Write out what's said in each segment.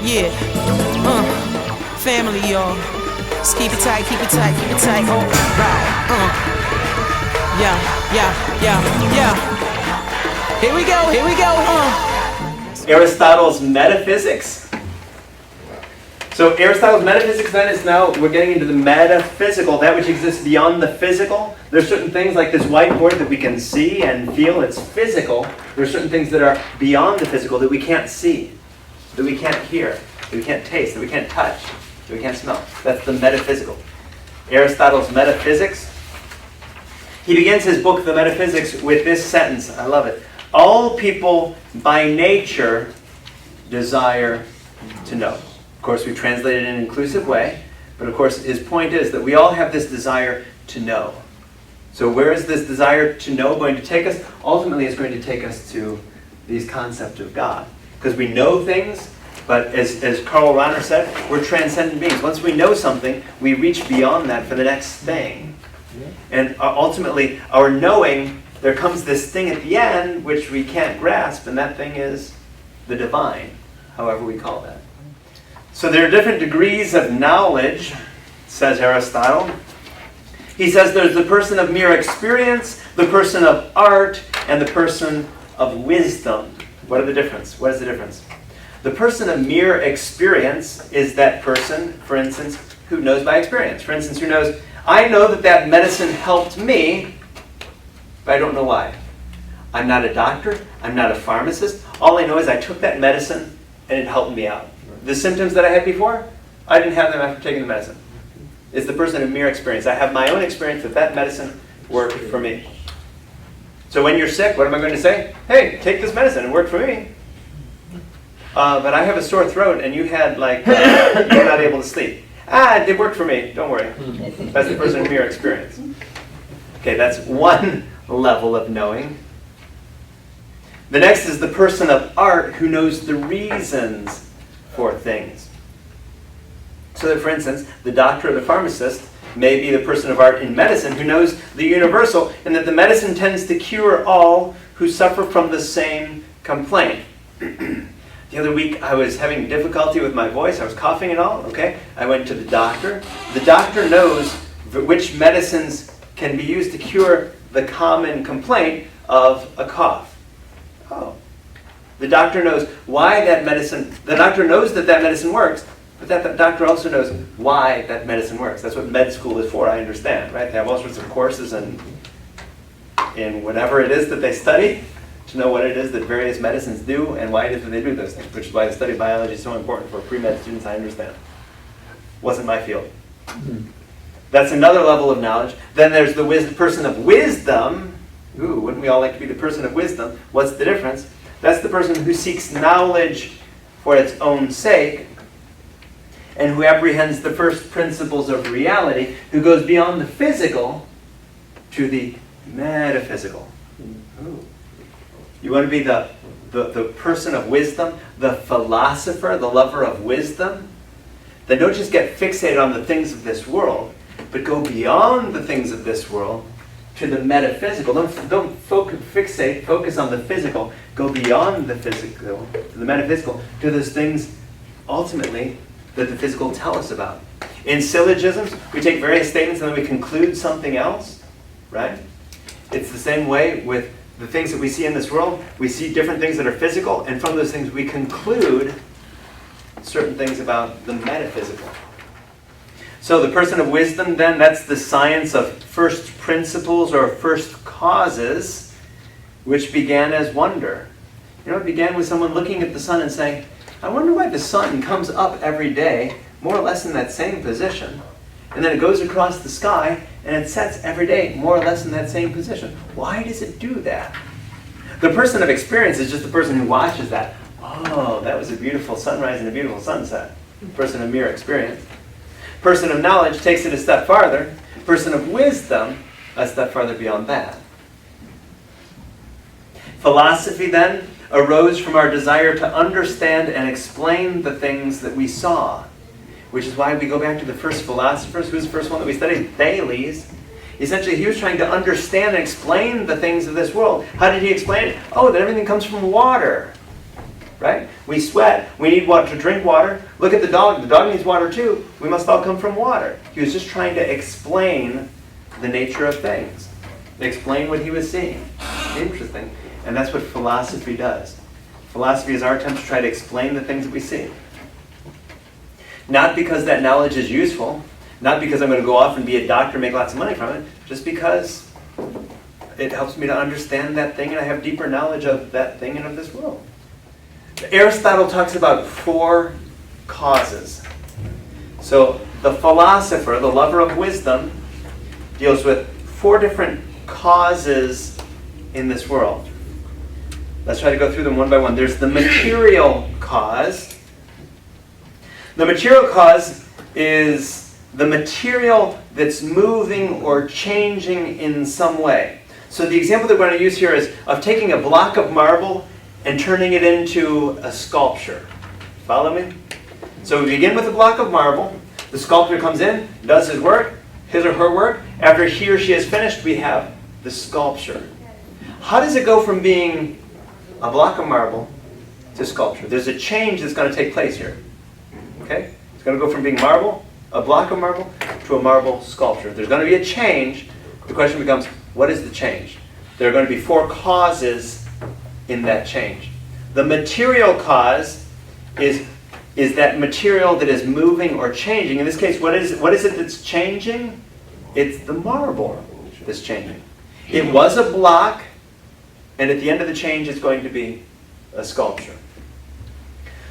Yeah. Family, y'all. Just keep it tight, keep it tight, keep it tight. Oh, right. Yeah. Here we go. Aristotle's Metaphysics. So Aristotle's Metaphysics then is now, we're getting into the metaphysical, that which exists beyond the physical. There's certain things like this whiteboard that we can see and feel, it's physical. There's certain things that are beyond the physical that we can't see, that we can't hear, that we can't taste, that we can't touch, that we can't smell. That's the metaphysical. Aristotle's Metaphysics. He begins his book, The Metaphysics, with this sentence. I love it. All people by nature desire to know. Of course, we translate it in an inclusive way, but of course his point is that we all have this desire to know. So where is this desire to know going to take us? Ultimately, it's going to take us to these concepts of God. Because we know things, but as Karl Rahner said, we're transcendent beings. Once we know something, we reach beyond that for the next thing. And ultimately, our knowing, there comes this thing at the end which we can't grasp, and that thing is the divine, however we call that. So there are different degrees of knowledge, says Aristotle. He says there's the person of mere experience, the person of art, and the person of wisdom. What are the difference? What is the difference? The person of mere experience is that person, for instance, who knows by experience. For instance, who knows, I know that that medicine helped me, but I don't know why. I'm not a doctor. I'm not a pharmacist. All I know is I took that medicine and it helped me out. The symptoms that I had before, I didn't have them after taking the medicine. It's the person of mere experience. I have my own experience that that medicine worked for me. So when you're sick, what am I going to say? Hey, take this medicine. It worked for me. But I have a sore throat and you had you're not able to sleep. It worked for me. Don't worry. That's the person of mere experience. Okay, that's one level of knowing. The next is the person of art who knows the reasons for things. So that, for instance, the doctor or the pharmacist may be the person of art in medicine who knows the universal and that the medicine tends to cure all who suffer from the same complaint. The other week I was having difficulty with my voice. I was coughing and all. Okay, I went to the doctor. The doctor knows which medicines can be used to cure the common complaint of a cough. Oh. The doctor knows why that medicine, the doctor knows that that medicine works, but the doctor also knows why that medicine works. That's what med school is for, I understand, right? They have all sorts of courses in whatever it is that they study to know what it is that various medicines do and why it is that they do those things, which is why the study of biology is so important for pre-med students, I understand. Wasn't my field. That's another level of knowledge. Then there's the person of wisdom. Ooh, wouldn't we all like to be the person of wisdom? What's the difference? That's the person who seeks knowledge for its own sake and who apprehends the first principles of reality, who goes beyond the physical to the metaphysical. Ooh. You want to be the person of wisdom, the philosopher, the lover of wisdom? Then don't just get fixated on the things of this world, but go beyond the things of this world to the metaphysical. Don't focus on the physical. Go beyond the physical, to the metaphysical, to those things, ultimately, that the physical tell us about. In syllogisms, we take various statements and then we conclude something else, right? It's the same way with the things that we see in this world. We see different things that are physical, and from those things we conclude certain things about the metaphysical. So the person of wisdom, then, that's the science of first principles or first causes, which began as wonder. You know, it began with someone looking at the sun and saying, I wonder why the sun comes up every day, more or less in that same position, and then it goes across the sky, and it sets every day, more or less in that same position. Why does it do that? The person of experience is just the person who watches that. Oh, that was a beautiful sunrise and a beautiful sunset. Person of mere experience. Person of knowledge takes it a step farther. Person of wisdom, a step farther beyond that. Philosophy, then, arose from our desire to understand and explain the things that we saw, which is why we go back to the first philosophers. Who's the first one that we studied? Thales. Essentially, he was trying to understand and explain the things of this world. How did he explain it? Oh, that everything comes from water. right? We sweat. We need water to drink water. Look at the dog. The dog needs water too. We must all come from water. He was just trying to explain the nature of things. Explain what he was seeing. Interesting. And that's what philosophy does. Philosophy is our attempt to try to explain the things that we see. Not because that knowledge is useful, not because I'm going to go off and be a doctor and make lots of money from it, just because it helps me to understand that thing and I have deeper knowledge of that thing and of this world. Aristotle talks about 4 causes. So the philosopher, the lover of wisdom, deals with 4 different causes in this world. Let's try to go through them one by one. There's the material cause. The material cause is the material that's moving or changing in some way. So the example that we're going to use here is of taking a block of marble and turning it into a sculpture. Follow me? So we begin with a block of marble. The sculptor comes in, does his work, his or her work. After he or she has finished, we have the sculpture. How does it go from being a block of marble to sculpture? There's a change that's going to take place here. Okay? It's going to go from being marble, a block of marble, to a marble sculpture. There's going to be a change. The question becomes, what is the change? There are going to be 4 causes in that change. The material cause is that material that is moving or changing. In this case, what is it that's changing? It's the marble that's changing. It was a block, and at the end of the change, it's going to be a sculpture.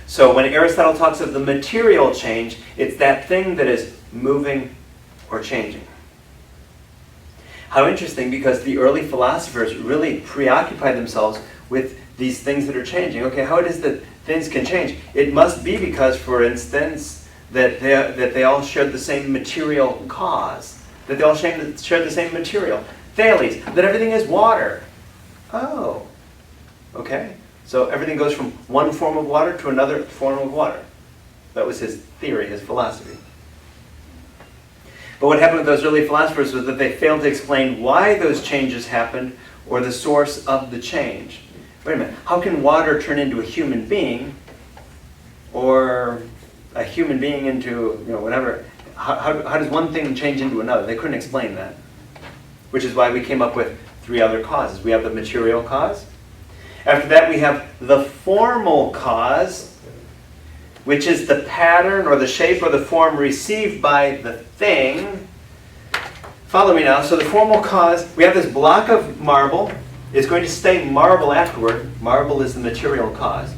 So when Aristotle talks of the material change, it's that thing that is moving or changing. How interesting, because the early philosophers really preoccupied themselves with these things that are changing. Okay, how it is that things can change? It must be because, for instance, that they all shared the same material cause, that they all shared the same material. Thales, that everything is water. Oh, okay. So everything goes from one form of water to another form of water. That was his theory, his philosophy. But what happened with those early philosophers was that they failed to explain why those changes happened or the source of the change. Wait a minute, how can water turn into a human being, or a human being into, whatever? How does one thing change into another? They couldn't explain that. Which is why we came up with 3 other causes. We have the material cause. After that, we have the formal cause, which is the pattern or the shape or the form received by the thing. Follow me now. So the formal cause, we have this block of marble. It's going to stay marble afterward. Marble is the material cause.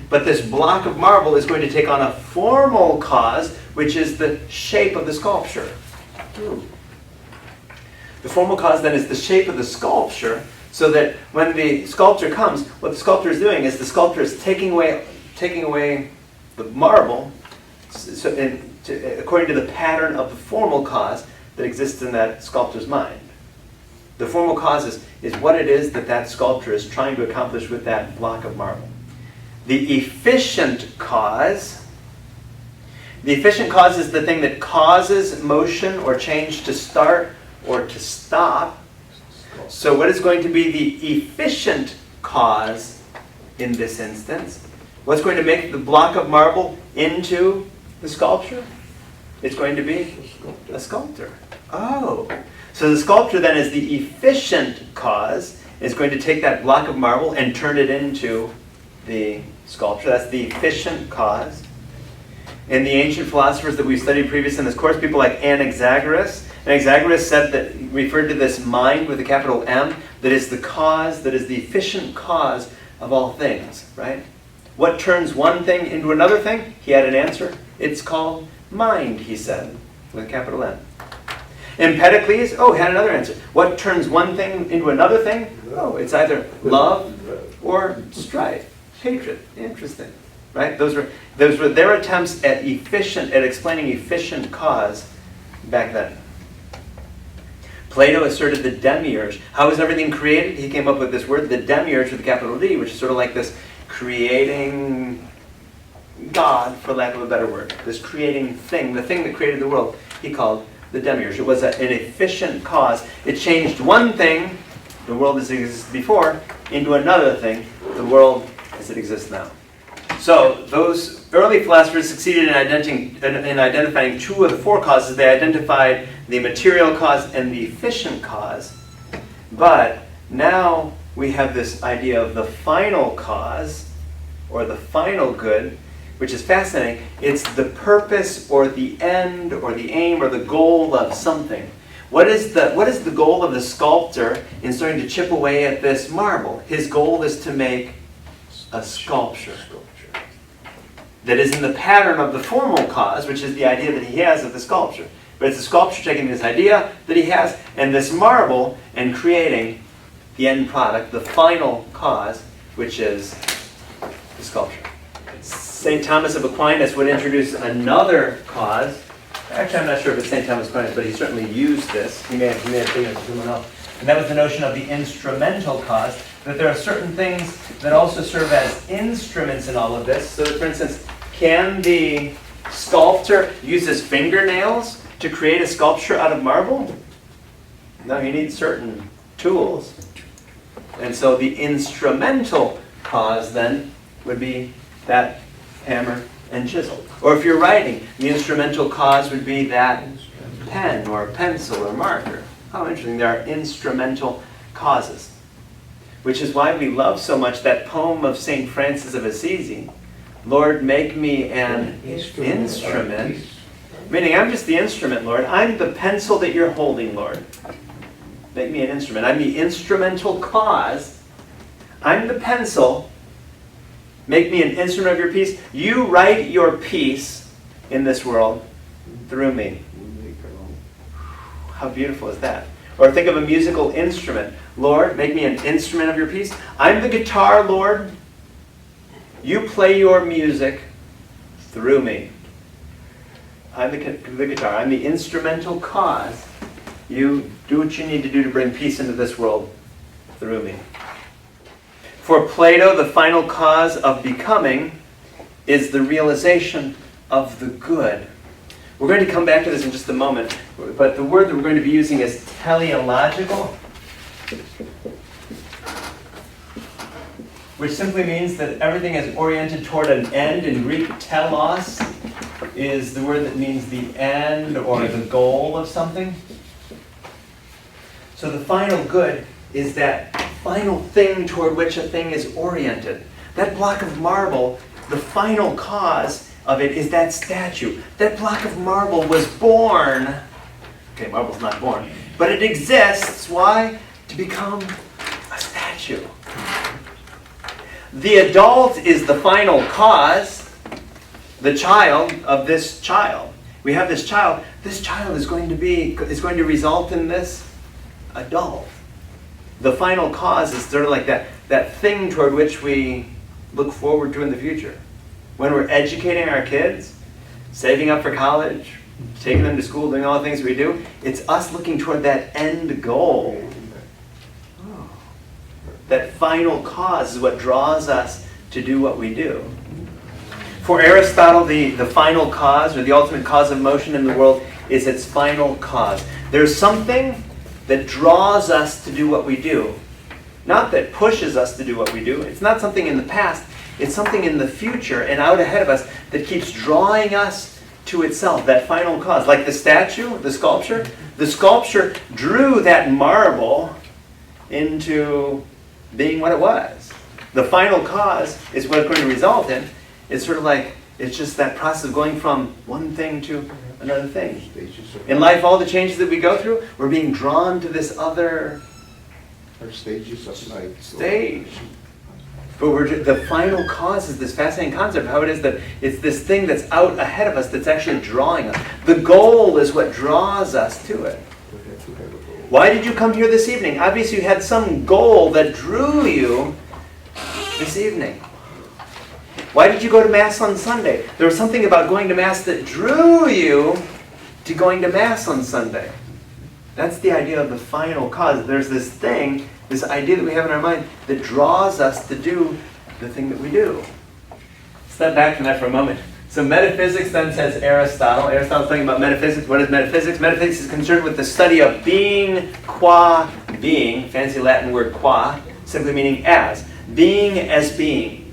But this block of marble is going to take on a formal cause, which is the shape of the sculpture. The formal cause then is the shape of the sculpture, so that when the sculptor comes, what the sculptor is doing is the sculptor is taking away the marble according to the pattern of the formal cause that exists in that sculptor's mind. The formal cause is what it is that sculptor is trying to accomplish with that block of marble. The efficient cause is the thing that causes motion or change to start or to stop. So what is going to be the efficient cause in this instance? What's going to make the block of marble into the sculpture? It's going to be a sculptor. Oh. So the sculptor then is the efficient cause, is going to take that block of marble and turn it into the sculpture. That's the efficient cause. In the ancient philosophers that we've studied previously in this course, people like Anaxagoras said that, referred to this mind with a capital M, that is the cause, that is the efficient cause of all things, right? What turns one thing into another thing? He had an answer. It's called mind, he said, with a capital M. Empedocles, had another answer. What turns one thing into another thing? Oh, it's either love or strife, hatred. Interesting, right? Those were their attempts at explaining efficient cause back then. Plato asserted the demiurge. How was everything created? He came up with this word, the demiurge with a capital D, which is sort of like this creating God, for lack of a better word. This creating thing, the thing that created the world, he called the demiurge. It was an efficient cause. It changed one thing, the world as it existed before, into another thing, the world as it exists now. So those early philosophers succeeded in identifying two of the four causes. They identified the material cause and the efficient cause. But now we have this idea of the final cause, or the final good, which is fascinating. It's the purpose or the end or the aim or the goal of something. What is the goal of the sculptor in starting to chip away at this marble? His goal is to make a sculpture that is in the pattern of the formal cause, which is the idea that he has of the sculpture. But it's the sculpture taking this idea that he has and this marble and creating the end product, the final cause, which is the sculpture. St. Thomas of Aquinas would introduce another cause. Actually, I'm not sure if it's St. Thomas of Aquinas, but he certainly used this. He may have taken it to someone else. And that was the notion of the instrumental cause, that there are certain things that also serve as instruments in all of this. So, for instance, can the sculptor use his fingernails to create a sculpture out of marble? No, he needs certain tools. And so the instrumental cause then would be that hammer and chisel. Or if you're writing, the instrumental cause would be that pen or pencil or marker. How interesting. There are instrumental causes. Which is why we love so much that poem of St. Francis of Assisi, Lord, make me an instrument. Meaning, I'm just the instrument, Lord. I'm the pencil that you're holding, Lord. Make me an instrument. I'm the instrumental cause. I'm the pencil. Make me an instrument of your peace. You write your peace in this world through me. How beautiful is that? Or think of a musical instrument. Lord, make me an instrument of your peace. I'm the guitar, Lord. You play your music through me. I'm the guitar. I'm the instrumental cause. You do what you need to do to bring peace into this world through me. For Plato, the final cause of becoming is the realization of the good. We're going to come back to this in just a moment, but the word that we're going to be using is teleological, which simply means that everything is oriented toward an end. In Greek, telos is the word that means the end or the goal of something. So the final good is that final thing toward which a thing is oriented. That block of marble, the final cause of it is that statue. That block of marble was born. Okay, marble's not born, but it exists. Why? To become a statue. The adult is the final cause, the child of this child. We have this child. This child is going to result in this adult. The final cause is sort of like that thing toward which we look forward to in the future. When we're educating our kids, saving up for college, taking them to school, doing all the things we do, it's us looking toward that end goal. That final cause is what draws us to do what we do. For Aristotle, the final cause, or the ultimate cause of motion in the world, is its final cause. There's something that draws us to do what we do. Not that pushes us to do what we do. It's not something in the past. It's something in the future and out ahead of us that keeps drawing us to itself, that final cause. Like the statue, the sculpture. The sculpture drew that marble into being what it was. The final cause is what it's going to result in. It's sort of like, it's just that process of going from one thing to another thing. In life, all the changes that we go through, we're being drawn to this other stages of life. Stage. But the final cause is this fascinating concept of how it is that it's this thing that's out ahead of us that's actually drawing us. The goal is what draws us to it. Why did you come here this evening? Obviously you had some goal that drew you this evening. Why did you go to Mass on Sunday? There was something about going to Mass that drew you to going to Mass on Sunday. That's the idea of the final cause. There's this thing, this idea that we have in our mind that draws us to do the thing that we do. Step back from that for a moment. So metaphysics then says Aristotle. Aristotle's talking about metaphysics. What is metaphysics? Metaphysics is concerned with the study of being qua being, fancy Latin word qua, simply meaning as. Being as being.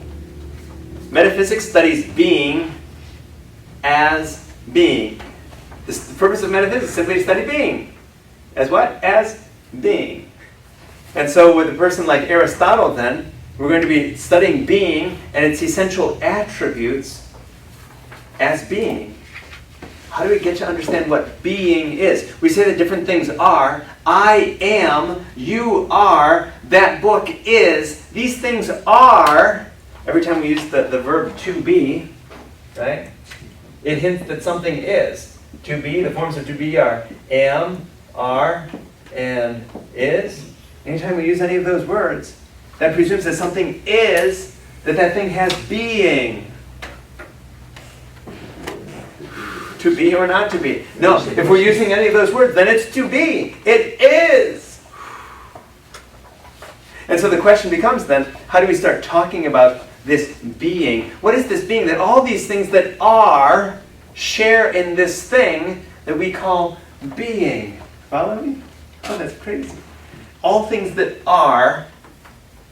Metaphysics studies being as being. The purpose of metaphysics is simply to study being. As what? As being. And so with a person like Aristotle then, we're going to be studying being and its essential attributes as being. How do we get to understand what being is? We say that different things are. I am, you are, that book is. These things are, every time we use the verb to be, right? It hints that something is. To be, the forms of to be are am, are, and is. Anytime we use any of those words, that presumes that something is, that thing has being. To be or not to be. No, if we're using any of those words, then it's to be. It is. And so the question becomes then, how do we start talking about this being? What is this being that all these things that are share in this thing that we call being? Follow me? Oh, that's crazy. All things that are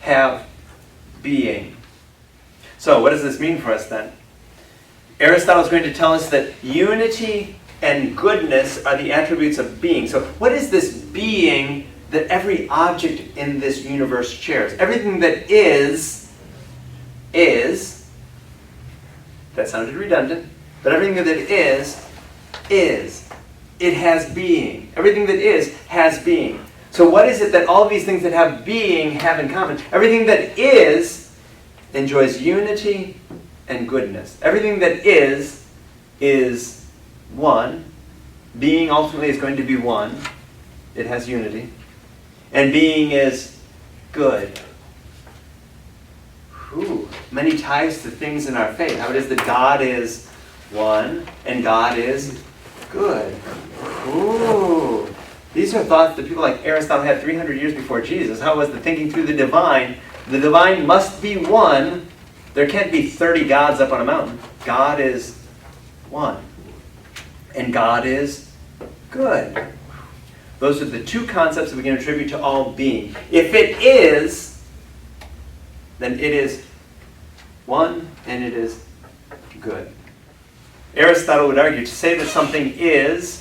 have being. So what does this mean for us then? Aristotle is going to tell us that unity and goodness are the attributes of being. So what is this being that every object in this universe shares? Everything that is. That sounded redundant, but everything that is. It has being. Everything that is has being. So what is it that all of these things that have being have in common? Everything that is enjoys unity and goodness. Everything that is one. Being ultimately is going to be one. It has unity. And being is good. Ooh, many ties to things in our faith. How it is that God is one and God is good. Ooh. These are thoughts that people like Aristotle had 300 years before Jesus. How was the thinking through the divine? The divine must be one. There can't be 30 gods up on a mountain. God is one. And God is good. Those are the two concepts that we can attribute to all being. If it is, then it is one and it is good. Aristotle would argue to say that something is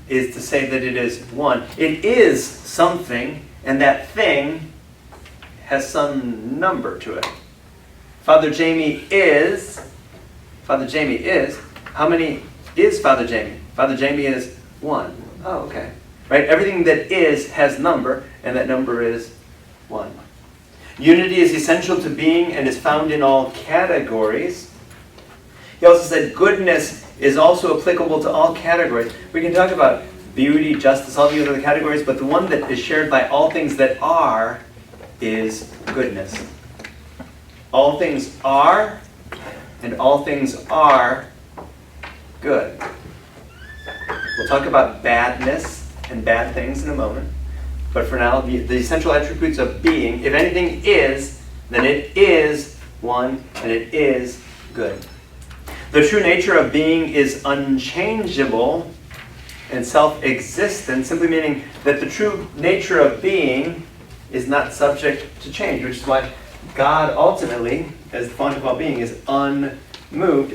to say that it is one. It is something, and that thing has some number to it. Father Jamie is. How many is Father Jamie? Father Jamie is one. Oh, okay. Right? Everything that is has number, and that number is one. Unity is essential to being and is found in all categories. He also said goodness is also applicable to all categories. We can talk about beauty, justice, all the other categories, but the one that is shared by all things that are is goodness. All things are, and all things are good. We'll talk about badness and bad things in a moment. But for now, the essential attributes of being, if anything is, then it is one and it is good. The true nature of being is unchangeable and self-existent, simply meaning that the true nature of being is not subject to change, which is why God ultimately, as the font of all being, is unmoved.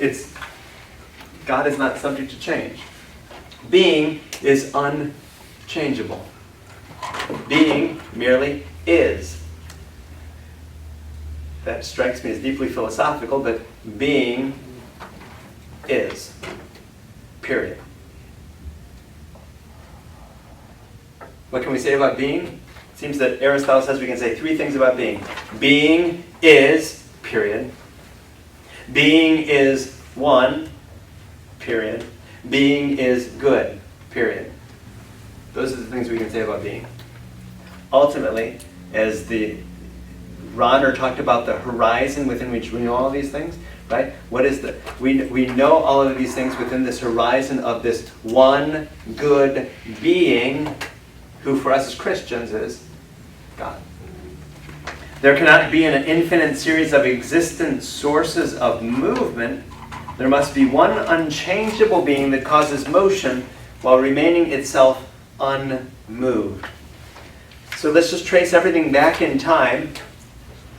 God is not subject to change. Being is unchangeable. Being merely is. That strikes me as deeply philosophical, but being is. Period. What can we say about being? It seems that Aristotle says we can say three things about being. Being is, period. Being is one, period. Being is good, period. Those are the things we can say about being. Ultimately, as the Ronner talked about the horizon within which we know all these things, right? What is the we know all of these things within this horizon of this one good being, who for us as Christians is God. There cannot be an infinite series of existent sources of movement. There must be one unchangeable being that causes motion while remaining itself unmoved. So let's just trace everything back in time,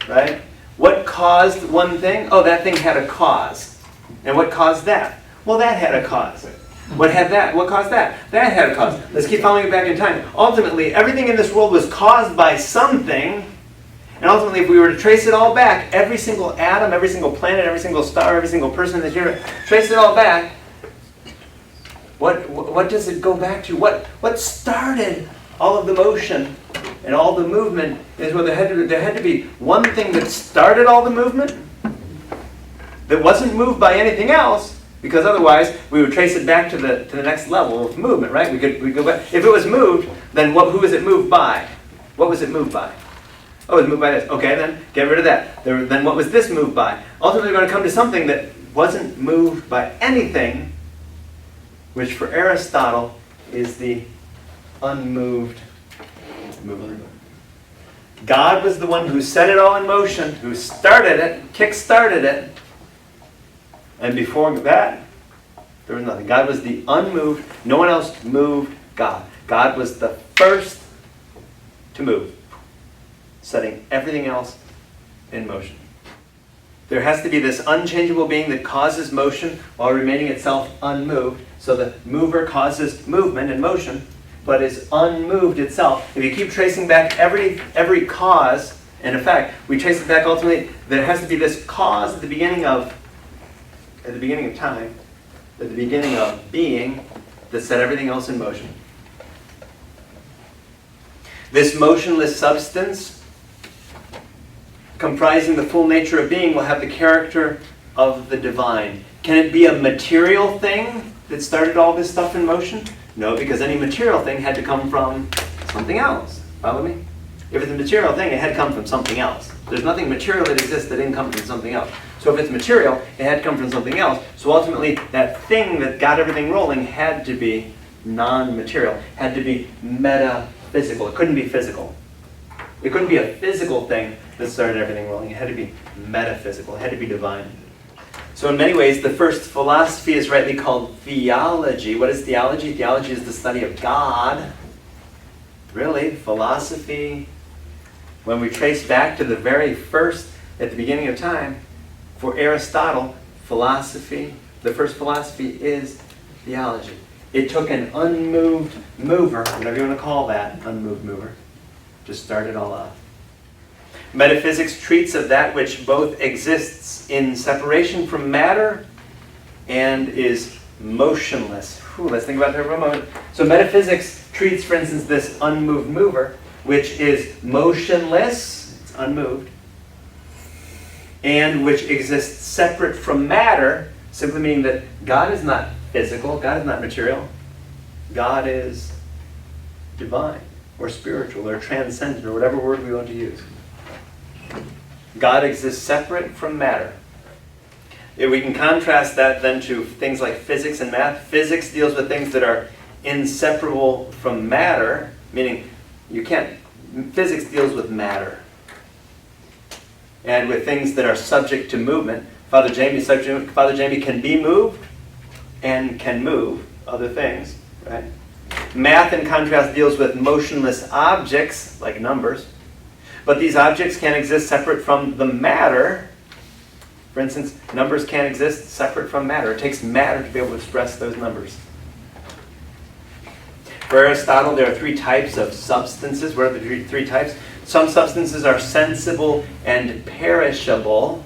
right? What caused one thing? Oh, that thing had a cause. And what caused that? Well, that had a cause. What had that? What caused that? That had a cause. Let's keep following it back in time. Ultimately, everything in this world was caused by something. And ultimately, if we were to trace it all back, every single atom, every single planet, every single star, every single person in this universe, trace it all back, what does it go back to? What started all of the motion and all the movement is where there had to be one thing that started all the movement that wasn't moved by anything else, because otherwise we would trace it back to the next level of movement, right? We go back. If it was moved, then who was it moved by? What was it moved by? Oh, it was moved by this. Okay, then get rid of that. Then what was this moved by? Ultimately, we're going to come to something that wasn't moved by anything, which for Aristotle is the unmoved mover. God was the one who set it all in motion, who started it, kick-started it, and before that, there was nothing. God was the unmoved. No one else moved God. God was the first to move, setting everything else in motion. There has to be this unchangeable being that causes motion while remaining itself unmoved. So the mover causes movement and motion, but is unmoved itself. If you keep tracing back every cause and effect, we trace it back ultimately. There has to be this cause at the beginning of time, at the beginning of being, that set everything else in motion. This motionless substance, comprising the full nature of being, will have the character of the divine. Can it be a material thing that started all this stuff in motion? No, because any material thing had to come from something else. Follow me? If it's a material thing, it had to come from something else. There's nothing material that exists that didn't come from something else. So if it's material, it had to come from something else. So ultimately, that thing that got everything rolling had to be non-material, had to be metaphysical. It couldn't be physical. It couldn't be a physical thing that started everything rolling. It had to be metaphysical. It had to be divine. So in many ways, the first philosophy is rightly called theology. What is theology? Theology is the study of God. Really, philosophy, when we trace back to the very first, at the beginning of time, for Aristotle, philosophy, the first philosophy is theology. It took an unmoved mover, whatever you want to call that, unmoved mover, to start it all off. Metaphysics treats of that which both exists in separation from matter and is motionless. Let's think about that for a moment. So metaphysics treats, for instance, this unmoved mover, which is motionless, it's unmoved, and which exists separate from matter, simply meaning that God is not physical, God is not material, God is divine, or spiritual, or transcendent, or whatever word we want to use. God exists separate from matter. If we can contrast that then to things like physics and math. Physics deals with things that are inseparable from matter, meaning physics deals with matter. And with things that are subject to movement. Father Jamie can be moved and can move other things, right? Math, in contrast, deals with motionless objects, like numbers. But these objects can't exist separate from the matter. For instance, numbers can't exist separate from matter. It takes matter to be able to express those numbers. For Aristotle, there are three types of substances. What are the three types? Some substances are sensible and perishable,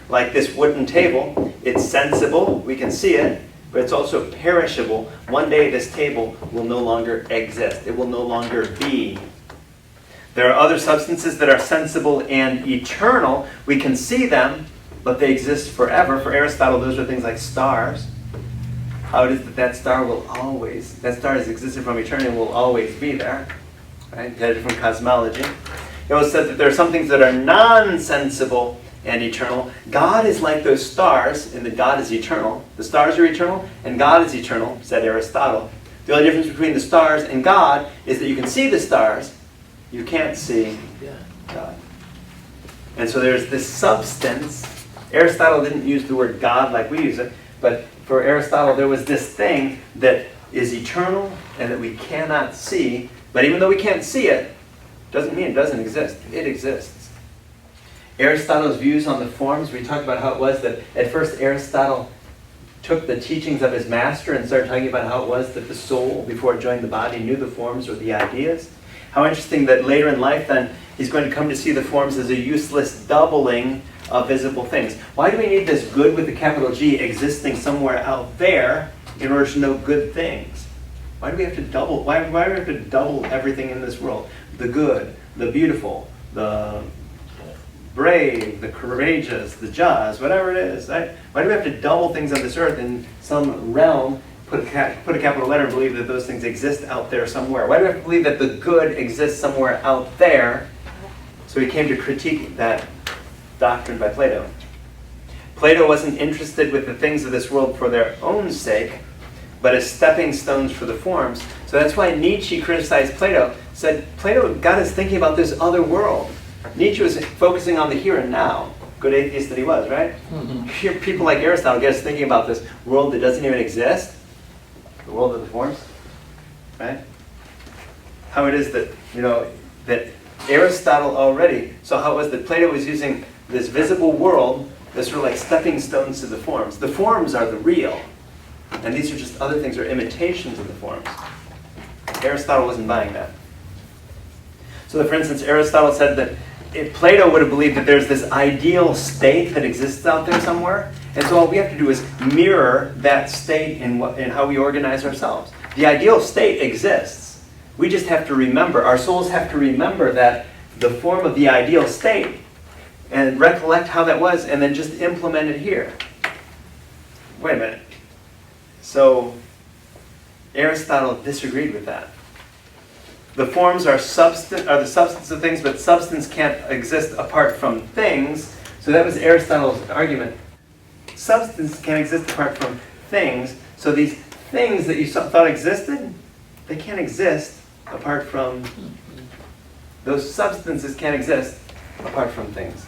like this wooden table. It's sensible, we can see it, but it's also perishable. One day this table will no longer exist. It will no longer be. There are other substances that are sensible and eternal. We can see them, but they exist forever. For Aristotle, those are things like stars. How it is that star has existed from eternity and will always be there. Right? He had a different cosmology. He also said that there are some things that are non-sensible and eternal. God is like those stars in that God is eternal. The stars are eternal and God is eternal, said Aristotle. The only difference between the stars and God is that you can see the stars, you can't see God. And so there's this substance. Aristotle didn't use the word God like we use it, but for Aristotle there was this thing that is eternal and that we cannot see. But even though we can't see it, doesn't mean it doesn't exist. It exists. Aristotle's views on the forms. We talked about how it was that at first Aristotle took the teachings of his master and started talking about how it was that the soul, before it joined the body, knew the forms or the ideas. How interesting that later in life then, he's going to come to see the forms as a useless doubling of visible things. Why do we need this good with a capital G existing somewhere out there in order to know good things? Why do we have to double? Why do we have to double everything in this world? The good, the beautiful, the brave, the courageous, the just, whatever it is. Right? Why do we have to double things on this earth in some realm, put a capital letter and believe that those things exist out there somewhere? Why do we have to believe that the good exists somewhere out there? So he came to critique that doctrine by Plato. Plato wasn't interested with the things of this world for their own sake, but as stepping stones for the forms. So that's why Nietzsche criticized Plato, said Plato got us thinking about this other world. Nietzsche was focusing on the here and now. Good atheist that he was, right? Here, people like Aristotle get us thinking about this world that doesn't even exist, the world of the forms, right? How it is that, that Aristotle already saw how it was that Plato was using this visible world as sort of like stepping stones to the forms. The forms are the real, and these are just other things, or imitations of the forms. Aristotle wasn't buying that. So that, for instance, Aristotle said that if Plato would have believed that there's this ideal state that exists out there somewhere, and so all we have to do is mirror that state in how we organize ourselves. The ideal state exists. We just have to remember, our souls have to remember that the form of the ideal state and recollect how that was and then just implement it here. Wait a minute. So Aristotle disagreed with that. The forms are the substance of things, but substance can't exist apart from things. So that was Aristotle's argument. Substance can't exist apart from things. So these things that you thought existed, they can't exist apart from, those substances can't exist apart from things.